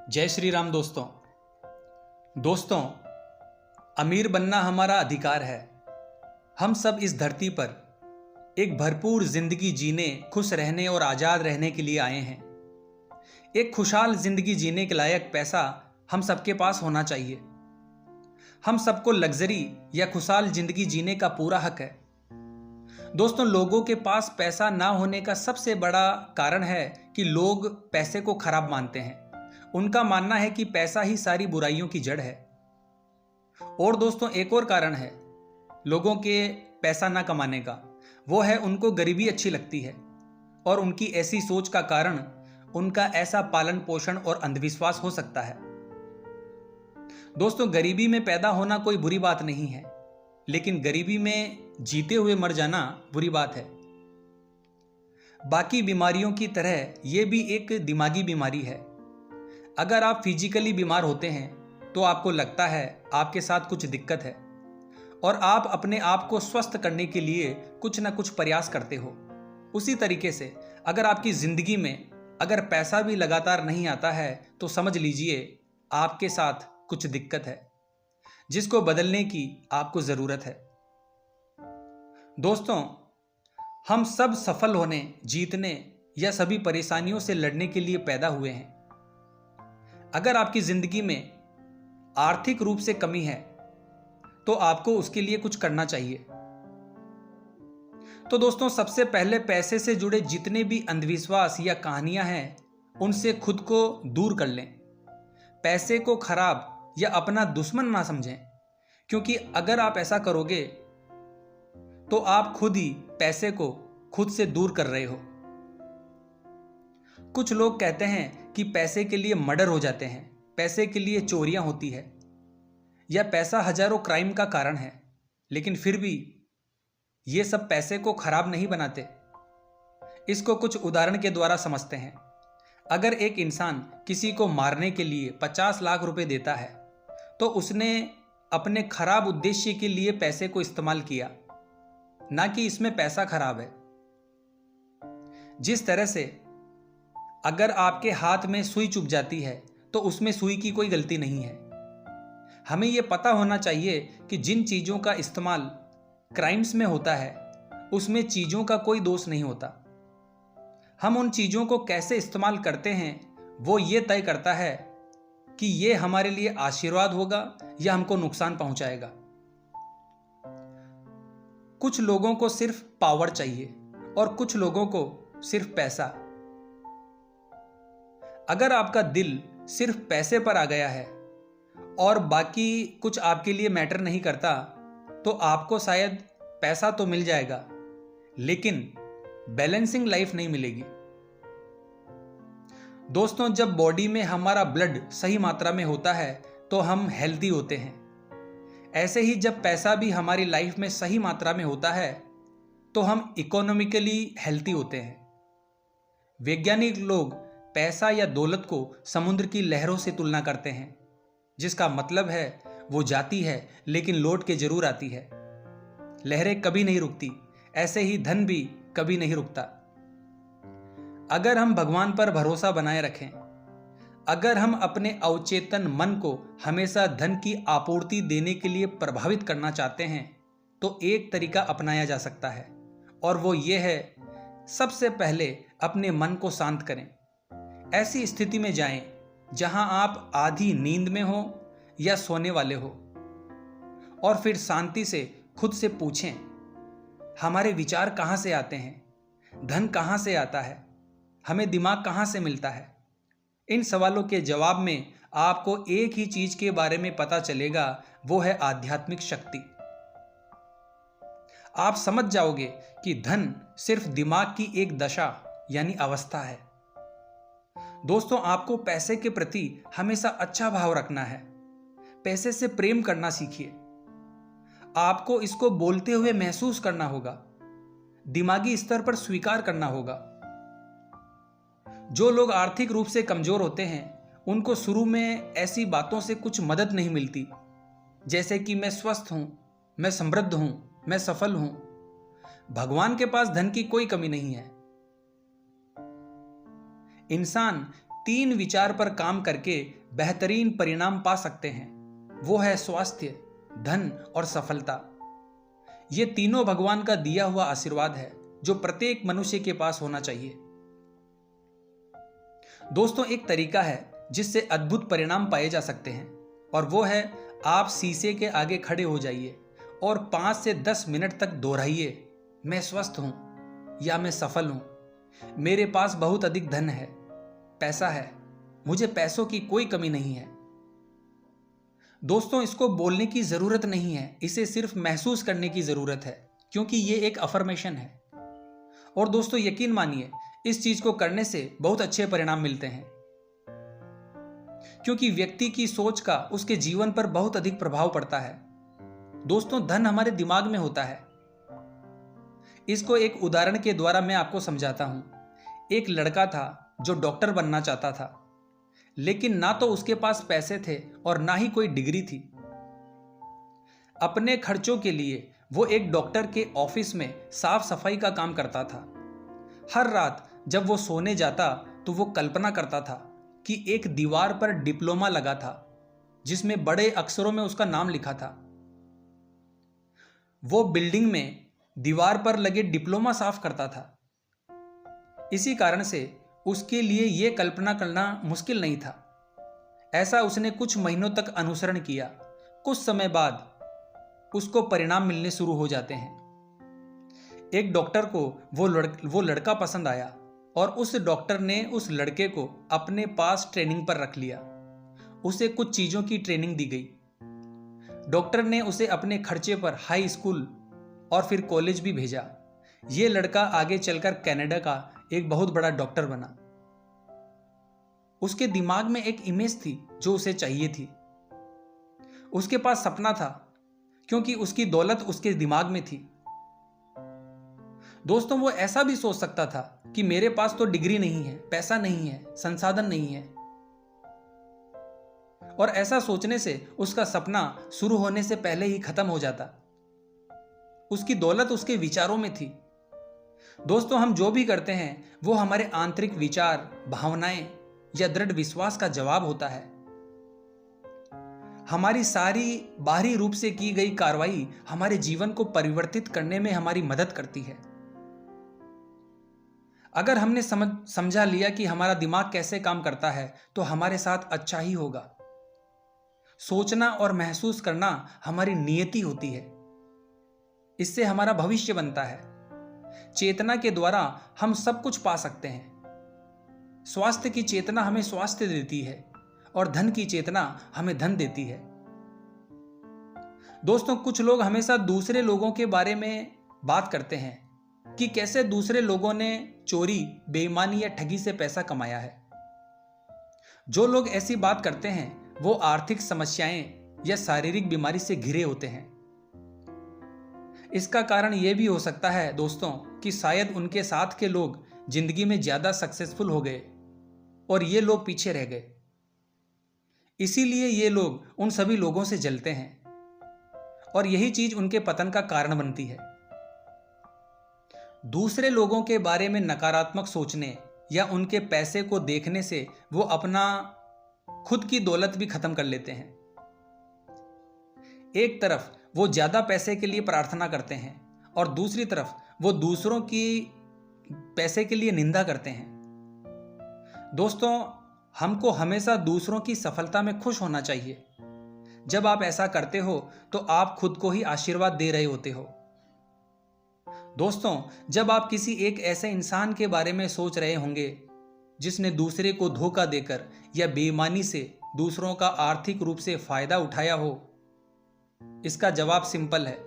जय श्री राम दोस्तों अमीर बनना हमारा अधिकार है। हम सब इस धरती पर एक भरपूर जिंदगी जीने, खुश रहने और आज़ाद रहने के लिए आए हैं। एक खुशहाल जिंदगी जीने के लायक पैसा हम सबके पास होना चाहिए। हम सबको लग्जरी या खुशहाल जिंदगी जीने का पूरा हक है। दोस्तों, लोगों के पास पैसा ना होने का सबसे बड़ा कारण है कि लोग पैसे को खराब मानते हैं। उनका मानना है कि पैसा ही सारी बुराइयों की जड़ है। और दोस्तों, एक और कारण है लोगों के पैसा ना कमाने का, वो है उनको गरीबी अच्छी लगती है। और उनकी ऐसी सोच का कारण उनका ऐसा पालन पोषण और अंधविश्वास हो सकता है। दोस्तों, गरीबी में पैदा होना कोई बुरी बात नहीं है, लेकिन गरीबी में जीते हुए मर जाना बुरी बात है। बाकी बीमारियों की तरह यह भी एक दिमागी बीमारी है। अगर आप फिजिकली बीमार होते हैं तो आपको लगता है आपके साथ कुछ दिक्कत है और आप अपने आप को स्वस्थ करने के लिए कुछ ना कुछ प्रयास करते हो। उसी तरीके से अगर आपकी जिंदगी में अगर पैसा भी लगातार नहीं आता है तो समझ लीजिए आपके साथ कुछ दिक्कत है जिसको बदलने की आपको जरूरत है। दोस्तों, हम सब सफल होने, जीतने या सभी परेशानियों से लड़ने के लिए पैदा हुए हैं। अगर आपकी जिंदगी में आर्थिक रूप से कमी है तो आपको उसके लिए कुछ करना चाहिए। तो दोस्तों, सबसे पहले पैसे से जुड़े जितने भी अंधविश्वास या कहानियां हैं उनसे खुद को दूर कर लें। पैसे को खराब या अपना दुश्मन ना समझें, क्योंकि अगर आप ऐसा करोगे तो आप खुद ही पैसे को खुद से दूर कर रहे हो। कुछ लोग कहते हैं कि पैसे के लिए मर्डर हो जाते हैं, पैसे के लिए चोरियां होती है या पैसा हजारों क्राइम का कारण है, लेकिन फिर भी ये सब पैसे को खराब नहीं बनाते। इसको कुछ उदाहरण के द्वारा समझते हैं। अगर एक इंसान किसी को मारने के लिए 50 लाख रुपए देता है तो उसने अपने खराब उद्देश्य के लिए पैसे को इस्तेमाल किया, ना कि इसमें पैसा खराब है। जिस तरह से अगर आपके हाथ में सुई चुभ जाती है तो उसमें सुई की कोई गलती नहीं है। हमें यह पता होना चाहिए कि जिन चीज़ों का इस्तेमाल क्राइम्स में होता है उसमें चीज़ों का कोई दोष नहीं होता। हम उन चीज़ों को कैसे इस्तेमाल करते हैं वो ये तय करता है कि ये हमारे लिए आशीर्वाद होगा या हमको नुकसान पहुंचाएगा। कुछ लोगों को सिर्फ पावर चाहिए और कुछ लोगों को सिर्फ पैसा। अगर आपका दिल सिर्फ पैसे पर आ गया है और बाकी कुछ आपके लिए मैटर नहीं करता तो आपको शायद पैसा तो मिल जाएगा लेकिन बैलेंसिंग लाइफ नहीं मिलेगी। दोस्तों, जब बॉडी में हमारा ब्लड सही मात्रा में होता है तो हम हेल्दी होते हैं। ऐसे ही जब पैसा भी हमारी लाइफ में सही मात्रा में होता है तो हम इकोनॉमिकली हेल्दी होते हैं। वैज्ञानिक लोग पैसा या दौलत को समुद्र की लहरों से तुलना करते हैं, जिसका मतलब है वो जाती है लेकिन लौट के जरूर आती है। लहरें कभी नहीं रुकती, ऐसे ही धन भी कभी नहीं रुकता। अगर हम भगवान पर भरोसा बनाए रखें, अगर हम अपने अवचेतन मन को हमेशा धन की आपूर्ति देने के लिए प्रभावित करना चाहते हैं तो एक तरीका अपनाया जा सकता है, और वो ये है, सबसे पहले अपने मन को शांत करें। ऐसी स्थिति में जाएं जहां आप आधी नींद में हो या सोने वाले हो, और फिर शांति से खुद से पूछें, हमारे विचार कहां से आते हैं, धन कहां से आता है, हमें दिमाग कहां से मिलता है। इन सवालों के जवाब में आपको एक ही चीज के बारे में पता चलेगा, वो है आध्यात्मिक शक्ति। आप समझ जाओगे कि धन सिर्फ दिमाग की एक दशा यानी अवस्था है। दोस्तों, आपको पैसे के प्रति हमेशा अच्छा भाव रखना है। पैसे से प्रेम करना सीखिए। आपको इसको बोलते हुए महसूस करना होगा, दिमागी स्तर पर स्वीकार करना होगा। जो लोग आर्थिक रूप से कमजोर होते हैं उनको शुरू में ऐसी बातों से कुछ मदद नहीं मिलती, जैसे कि मैं स्वस्थ हूं, मैं समृद्ध हूं, मैं सफल हूं। भगवान के पास धन की कोई कमी नहीं है। इंसान 3 विचार पर काम करके बेहतरीन परिणाम पा सकते हैं। वो है स्वास्थ्य, धन और सफलता। ये तीनों भगवान का दिया हुआ आशीर्वाद है जो प्रत्येक मनुष्य के पास होना चाहिए। दोस्तों, एक तरीका है जिससे अद्भुत परिणाम पाए जा सकते हैं, और वो है आप शीशे के आगे खड़े हो जाइए और 5 से 10 मिनट तक दोहराइए, मैं स्वस्थ हूं या मैं सफल हूं, मेरे पास बहुत अधिक धन है, पैसा है, मुझे पैसों की कोई कमी नहीं है। दोस्तों, इसको बोलने की जरूरत नहीं है, इसे सिर्फ महसूस करने की जरूरत है, क्योंकि ये एक अफर्मेशन है। और दोस्तों, यकीन मानिए, इस चीज को करने से बहुत अच्छे परिणाम मिलते हैं, क्योंकि व्यक्ति की सोच का उसके जीवन पर बहुत अधिक प्रभाव पड़ता है। दोस्तों, धन हमारे दिमाग में होता है। इसको एक उदाहरण के द्वारा मैं आपको समझाता हूं। एक लड़का था जो डॉक्टर बनना चाहता था, लेकिन ना तो उसके पास पैसे थे और ना ही कोई डिग्री थी। अपने खर्चों के लिए वो एक डॉक्टर के ऑफिस में साफ सफाई का काम करता था। हर रात जब वो सोने जाता तो वो कल्पना करता था कि एक दीवार पर डिप्लोमा लगा था जिसमें बड़े अक्षरों में उसका नाम लिखा था। वो बिल्डिंग में दीवार पर लगे डिप्लोमा साफ करता था। इसी कारण से उसके लिए यह कल्पना करना मुश्किल नहीं था। ऐसा उसने कुछ महीनों तक अनुसरण किया। कुछ समय बाद उसको परिणाम मिलने शुरू हो जाते हैं। एक डॉक्टर को वो लड़का पसंद आया और उस डॉक्टर ने उस लड़के को अपने पास ट्रेनिंग पर रख लिया। उसे कुछ चीज़ों की ट्रेनिंग दी गई। डॉक्टर ने उसे अपने खर्चे पर हाई स्कूल और फिर कॉलेज भी भेजा। ये लड़का आगे चलकर कनाडा का एक बहुत बड़ा डॉक्टर बना। उसके दिमाग में एक इमेज थी जो उसे चाहिए थी। उसके पास सपना था, क्योंकि उसकी दौलत उसके दिमाग में थी। दोस्तों, वो ऐसा भी सोच सकता था कि मेरे पास तो डिग्री नहीं है, पैसा नहीं है, संसाधन नहीं है, और ऐसा सोचने से उसका सपना शुरू होने से पहले ही खत्म हो जाता। उसकी दौलत उसके विचारों में थी। दोस्तों, हम जो भी करते हैं वो हमारे आंतरिक विचार, भावनाएं या दृढ़ विश्वास का जवाब होता है। हमारी सारी बाहरी रूप से की गई कार्रवाई हमारे जीवन को परिवर्तित करने में हमारी मदद करती है। अगर हमने समझा लिया कि हमारा दिमाग कैसे काम करता है तो हमारे साथ अच्छा ही होगा। सोचना और महसूस करना हमारी नियति होती है। इससे हमारा भविष्य बनता है। चेतना के द्वारा हम सब कुछ पा सकते हैं। स्वास्थ्य की चेतना हमें स्वास्थ्य देती है और धन की चेतना हमें धन देती है। दोस्तों, कुछ लोग हमेशा दूसरे लोगों के बारे में बात करते हैं कि कैसे दूसरे लोगों ने चोरी, बेईमानी या ठगी से पैसा कमाया है। जो लोग ऐसी बात करते हैं वो आर्थिक समस्याएं या शारीरिक बीमारी से घिरे होते हैं। इसका कारण यह भी हो सकता है दोस्तों कि शायद उनके साथ के लोग जिंदगी में ज्यादा सक्सेसफुल हो गए और ये लोग पीछे रह गए। इसीलिए ये लोग उन सभी लोगों से जलते हैं और यही चीज उनके पतन का कारण बनती है। दूसरे लोगों के बारे में नकारात्मक सोचने या उनके पैसे को देखने से वो अपना खुद की दौलत भी खत्म कर लेते हैं। एक तरफ वो ज्यादा पैसे के लिए प्रार्थना करते हैं और दूसरी तरफ वो दूसरों की पैसे के लिए निंदा करते हैं। दोस्तों, हमको हमेशा दूसरों की सफलता में खुश होना चाहिए। जब आप ऐसा करते हो तो आप खुद को ही आशीर्वाद दे रहे होते हो। दोस्तों, जब आप किसी एक ऐसे इंसान के बारे में सोच रहे होंगे जिसने दूसरे को धोखा देकर या बेईमानी से दूसरों का आर्थिक रूप से फायदा उठाया हो, इसका जवाब सिंपल है।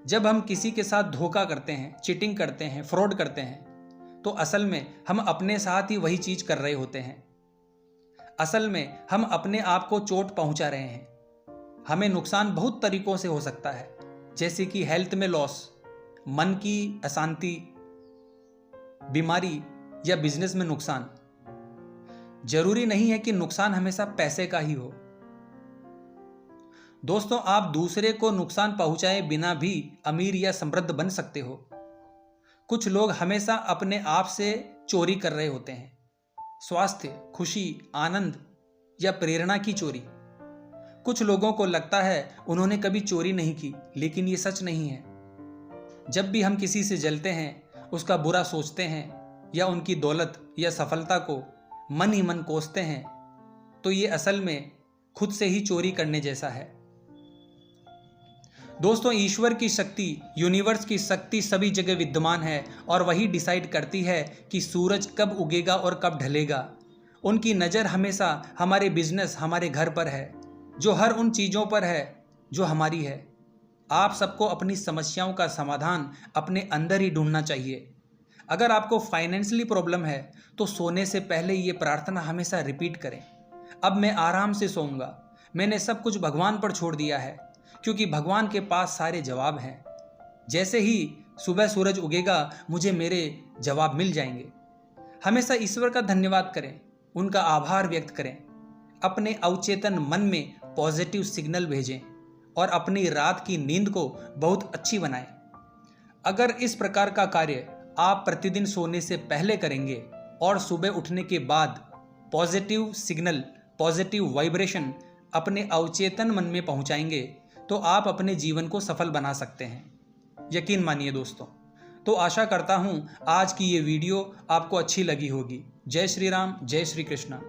जब हम किसी के साथ धोखा करते हैं, चीटिंग करते हैं, फ्रॉड करते हैं, तो असल में हम अपने साथ ही वही चीज कर रहे होते हैं। असल में हम अपने आप को चोट पहुंचा रहे हैं। हमें नुकसान बहुत तरीकों से हो सकता है, जैसे कि हेल्थ में लॉस, मन की अशांति, बीमारी या बिजनेस में नुकसान। जरूरी नहीं है कि नुकसान हमेशा पैसे का ही हो। दोस्तों, आप दूसरे को नुकसान पहुंचाए बिना भी अमीर या समृद्ध बन सकते हो। कुछ लोग हमेशा अपने आप से चोरी कर रहे होते हैं, स्वास्थ्य, खुशी, आनंद या प्रेरणा की चोरी? कुछ लोगों को लगता है उन्होंने कभी चोरी नहीं की, लेकिन ये सच नहीं है। जब भी हम किसी से जलते हैं, उसका बुरा सोचते हैं या उनकी दौलत या सफलता को मन ही मन कोसते हैं, तो ये असल में खुद से ही चोरी करने जैसा है। दोस्तों, ईश्वर की शक्ति, यूनिवर्स की शक्ति सभी जगह विद्यमान है और वही डिसाइड करती है कि सूरज कब उगेगा और कब ढलेगा। उनकी नज़र हमेशा हमारे बिजनेस, हमारे घर पर है, जो हर उन चीज़ों पर है जो हमारी है। आप सबको अपनी समस्याओं का समाधान अपने अंदर ही ढूंढना चाहिए। अगर आपको फाइनेंशियली प्रॉब्लम है तो सोने से पहले ये प्रार्थना हमेशा रिपीट करें, अब मैं आराम से सोऊंगा, मैंने सब कुछ भगवान पर छोड़ दिया है, क्योंकि भगवान के पास सारे जवाब हैं। जैसे ही सुबह सूरज उगेगा मुझे मेरे जवाब मिल जाएंगे। हमेशा ईश्वर का धन्यवाद करें, उनका आभार व्यक्त करें, अपने अवचेतन मन में पॉजिटिव सिग्नल भेजें और अपनी रात की नींद को बहुत अच्छी बनाएं। अगर इस प्रकार का कार्य आप प्रतिदिन सोने से पहले करेंगे और सुबह उठने के बाद पॉजिटिव सिग्नल, पॉजिटिव वाइब्रेशन अपने अवचेतन मन में पहुंचाएंगे, तो आप अपने जीवन को सफल बना सकते हैं। यकीन मानिए दोस्तों। तो आशा करता हूं आज की ये वीडियो आपको अच्छी लगी होगी। जय श्री राम, जय श्री कृष्णा।